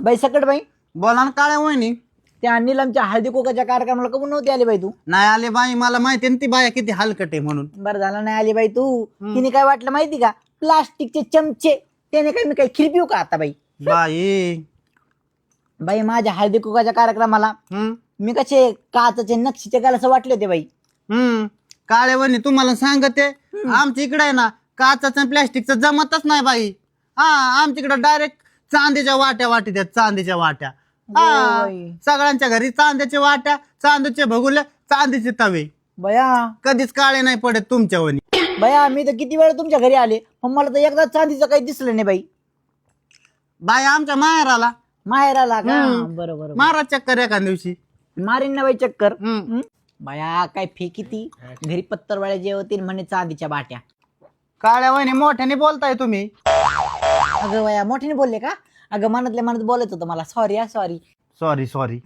बाई सकट बाई, बोला ना काळ्या वहिनी. त्या नीलमच्या हळदी कुकाच्या कार्यक्रमाला कबून नव्हती आली बाई तू? नाही आले बाई, मला माहिती ना ती बाया किती हलकट आहे म्हणून. बरं झालं नाही आली बाई तू. तिने काय वाटलं माहिती का? प्लास्टिकचे चमचे त्याने काय मी काय खीर पिऊ का आता बाई? बाई बाई माझ्या हळदी कुकाच्या कार्यक्रमाला मी कसे काचचे नक्षीचे गालास वाटले होते बाई. काळ्या वहिनी तुम्हाला सांगते, आमच्या इकडे आहे ना काचाचं प्लॅस्टिकचं जमतच नाही बाई. हा, आमच्या इकडे डायरेक्ट चांदीच्या वाट्या वाटीत, चांदीच्या वाट्या. हा, बाई. सगळ्यांच्या घरी चांदीच्या वाट्या, चांदीचे भगुले, चांदीचे तवे. बया कधीच काळे नाही पडत तुमच्या वहिनी. बया मी तर किती वेळा तुमच्या घरी आले पण मला तर एकदा चांदीचं काही दिसलं नाही बाई. बाई आमच्या माहेराला माहेर आला का? बरोबर मारा चक्कर एका दिवशी. मारीन ना बाई चक्कर. बया काय फेकी ती घरी पत्तरवाळ्या जेवतील म्हणे चांदीच्या बाट्या. काळ्या वहिनी मोठ्याने बोलताय तुम्ही. अगं बया मोठ्याने बोलले का? अगं मनातल्या मनात बोलत होतं मला. सॉरी. सॉरी.